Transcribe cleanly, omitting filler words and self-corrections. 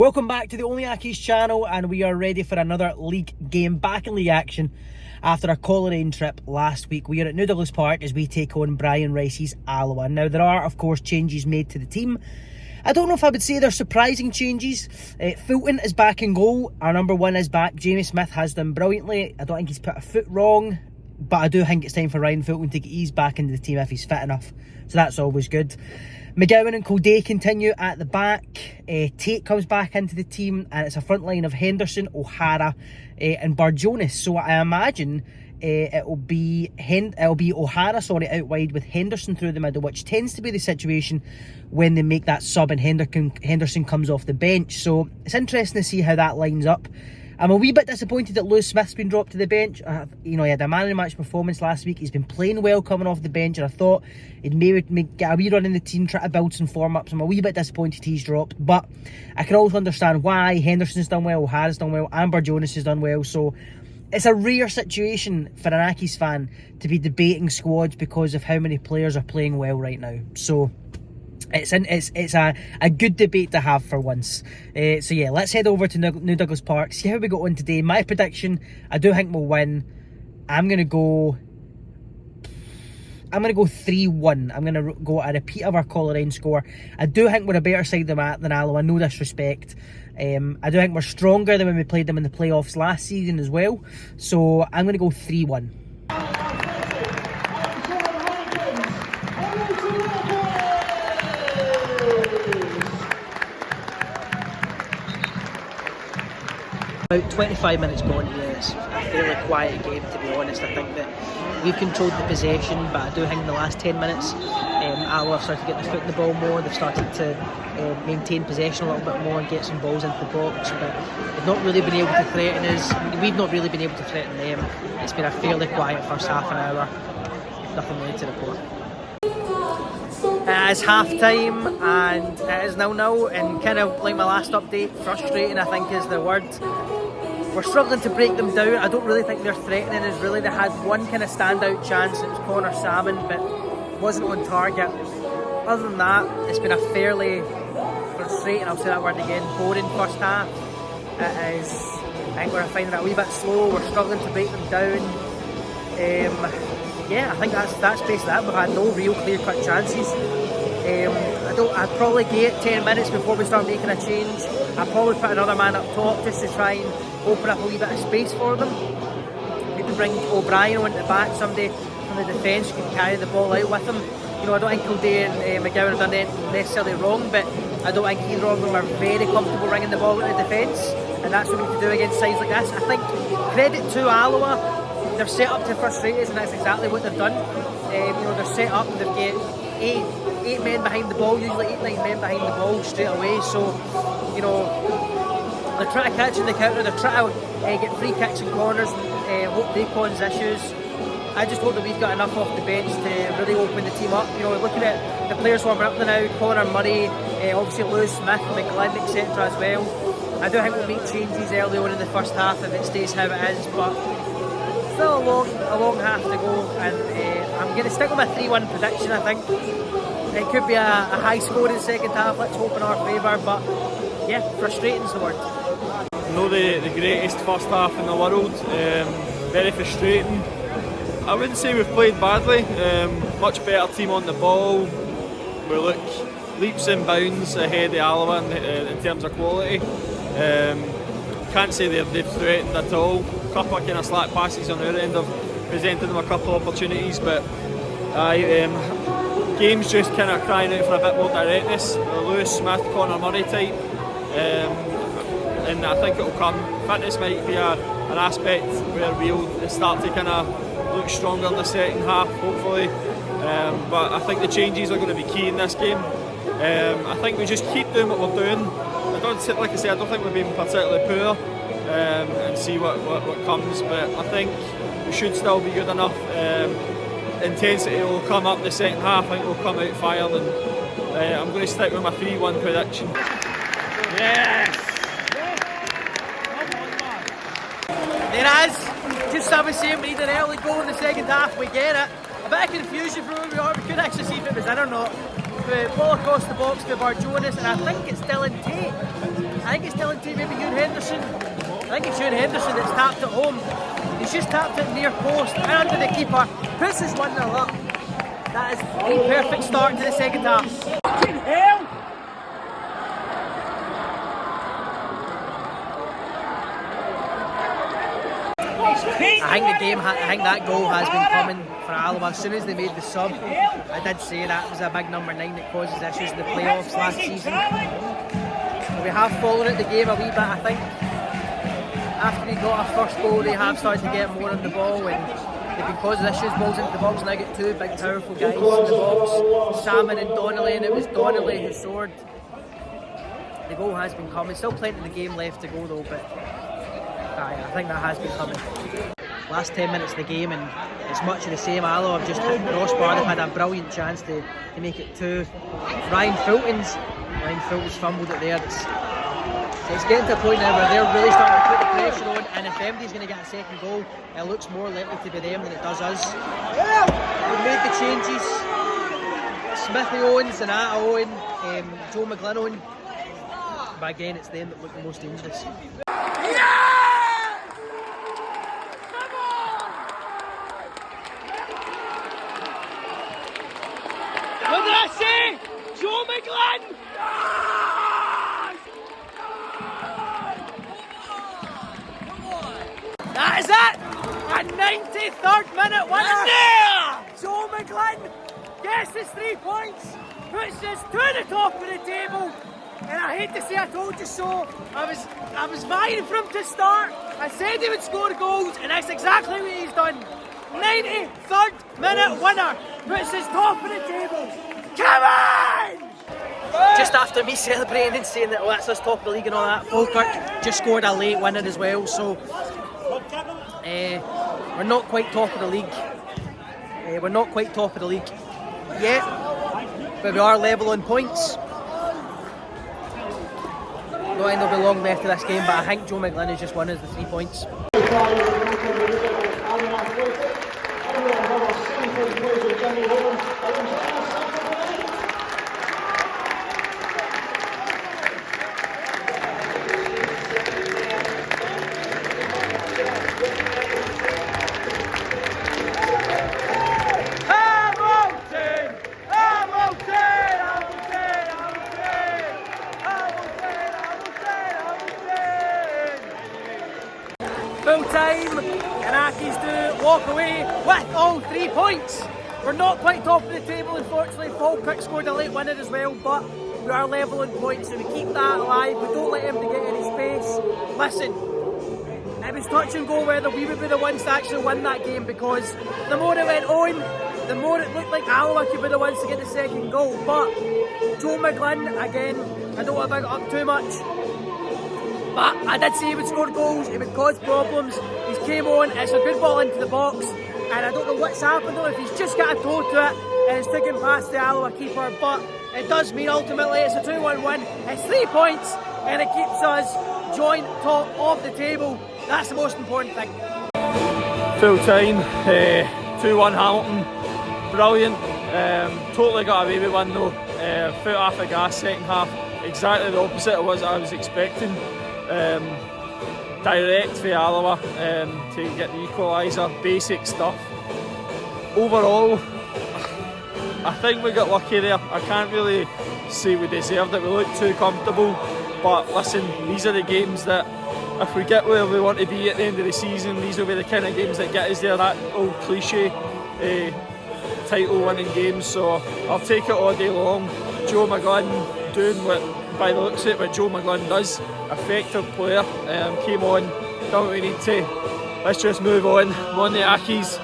Welcome back to the Only Accies channel, and we are ready for another league game, back in league action after our Coleraine trip last week. We are at New Douglas Park as we take on Brian Rice's Alloa. Now, there are of course changes made to the team. I don't know if I would say they're surprising changes. Fulton is back in goal, our number one is back. Jamie Smith has done brilliantly. I don't think he's put a foot wrong, but I do think it's time for Ryan Fulton to get ease back into the team if he's fit enough, so that's always good. McGowan and Kildare continue at the back. Tate comes back into the team, and it's a front line of Henderson, O'Hara and Barjonas. So I imagine it'll be O'Hara out wide with Henderson through the middle, which tends to be the situation when they make that sub and Henderson comes off the bench. So it's interesting to see how that lines up. I'm a wee bit disappointed that Lewis Smith's been dropped to the bench. He had a man of the match performance last week. He's been playing well coming off the bench, and I thought he'd maybe get a wee run in the team, try to build some form up. So I'm a wee bit disappointed he's dropped, but I can also understand why. Henderson's done well, O'Hara's done well, and Barjonas has done well. So it's a rare situation for an Accies fan to be debating squads because of how many players are playing well right now. So it's a good debate to have for once. So yeah, let's head over to New Douglas Park, see how we got on today. My prediction, I do think we'll win. I'm gonna go 3-1. I'm gonna go a repeat of our Coleraine score. I do think we're a better side than Alloa, no disrespect. I do think we're stronger than when we played them in the playoffs last season as well. So I'm gonna go 3-1. About 25 minutes gone here. It's a fairly quiet game, to be honest. I think that we've controlled the possession, but I do think in the last 10 minutes Alloa have started to get their foot in the ball more. They've started to maintain possession a little bit more and get some balls into the box, but they've not really been able to threaten us. We've not really been able to threaten them. It's been a fairly quiet first half an hour. Nothing really to report. It is half time and it is 0-0, and kind of like my last update, frustrating I think is the word. We're struggling to break them down. I don't really think they're threatening us really. They had one kind of standout chance, it was Connor Salmon, but wasn't on target. Other than that, it's been a fairly frustrating, I'll say that word again, boring first half. It is, I think we're finding it a wee bit slow, we're struggling to break them down. Yeah, I think that's basically that. We've had no real clear-cut chances. I'd probably get 10 minutes before we start making a change. I'd probably put another man up top just to try and open up a wee bit of space for them. Maybe bring O'Brien on at the back, somebody from the defence who can carry the ball out with them. I don't think Kildare and McGowan have done anything necessarily wrong, but I don't think either of them are very comfortable ringing the ball out of defence, and that's what we need to do against sides like this. I think credit to Alloa. They're set up to frustrate us, and that's exactly what they've done. They're set up, they've got eight men behind the ball, usually 8-9 men behind the ball straight away. So, they're trying to catch in the counter, they're trying to get free kicks and corners, hope they cause issues. I just hope that we've got enough off the bench to really open the team up. Looking at the players warming up now, Connor Murray, obviously Lewis Smith, McGlynn, etc. as well. I do think we'll make changes early on in the first half if it stays how it is, but still a long half to go, and I'm going to stick with my 3-1 prediction. I think it could be a high score in the second half. Let's hope in our favour, but yeah, frustrating's the word. Not the greatest first half in the world, very frustrating. I wouldn't say we've played badly, much better team on the ball. We look leaps and bounds ahead of Alloa in terms of quality. Can't say they've threatened at all. A couple of kind of slack passes on our end have presented them a couple of opportunities, but game's just kind of crying out for a bit more directness. Lewis Smith, Connor Murray type, and I think it'll come. Fitness might be an aspect where we'll start to kind of look stronger in the second half, hopefully. But I think the changes are going to be key in this game. I think we just keep doing what we're doing. Like I say, I don't think we've been particularly poor, and see what comes, but I think we should still be good enough. Intensity will come up the second half. I think we'll come out fired, and I'm going to stick with my 3-1 prediction. Yes! There it is. Just I was saying, we need an early goal in the second half. We get it. A bit of confusion from where we are. We couldn't actually see if it was in or not. The ball across the box to Bar Jonas, and I think it's Dylan Tate. Maybe Ewan Henderson. I think it's Ewan Henderson that's tapped it home. He's just tapped it near post and under the keeper. Puts us 1-0 up. That is a perfect start to the second half. Fucking hell! I think that goal has been coming for Alloa. As soon as they made the sub, I did say that was a big number 9 that causes issues in the playoffs last season. We have followed the game a wee bit, I think. After we got our first goal, they have started to get more on the ball, and they've been causing issues. Balls into the box, and I get 2 big, powerful guys in the box, Salmon and Donnelly, and it was Donnelly who soared. The goal has been coming. Still plenty of the game left to go though, but I think that has been coming. Last 10 minutes of the game, and it's much of the same. Alloa have just hit the crossbar. They've had a brilliant chance to make it 2. Ryan Fulton's fumbled it there. It's getting to a point now where they're really starting to put the pressure on, and if MD's going to get a second goal, it looks more likely to be them than it does us. We've made the changes. Smithy Owens and Atta Owen, Joe McGlynn Owen. But again, it's them that look the most dangerous. What did I say? Joe McGlynn! That is it! A 93rd minute winner! Joe McGlynn gets his 3 points, puts us to the top of the table. And I hate to say I told you so. I was vying for him to start. I said he would score goals, and that's exactly what he's done. 93rd minute winner puts us top of the table. Come on! Just after me celebrating and saying that that's us top of the league and all that, Falkirk just scored a late winner as well. So we're not quite top of the league. We're not quite top of the league yet, but we are level on points. Don't think there'll be long left of this game, but I think Joe McGlynn has just won us the 3 points. Full time, and Accies do walk away with all 3 points. We're not quite top of the table, unfortunately. Falkirk scored a late winner as well, but we are level on points, so we keep that alive. We don't let him to get any space. Listen, it was touch and go whether we would be the ones to actually win that game, because the more it went on, the more it looked like Alloa could be the ones to get the second goal. But Joe McGlynn, again, I don't want to big it up too much, but I did say he would score goals, he would cause problems. He's came on, it's a good ball into the box, and I don't know what's happened though, if he's just got a toe to it and it's taken past the Alloa keeper, but it does mean ultimately it's a 2-1 win, it's 3 points, and it keeps us joint top of the table. That's the most important thing. Full time, 2-1 Hamilton, brilliant, totally got away with one though, foot off the gas second half, exactly the opposite of what I was expecting. Direct for Alloa to get the equaliser, basic stuff. Overall, I think we got lucky there. I can't really say we deserved it, we looked too comfortable, but listen, these are the games that if we get where we want to be at the end of the season, these will be the kind of games that get us there, that old cliche title winning games, so I'll take it all day long. Joe McGlynn doing what, by the looks of it, what Joe McGlynn does. Effective player, came on, done what we need to. Let's just move on. I'm on the Accies.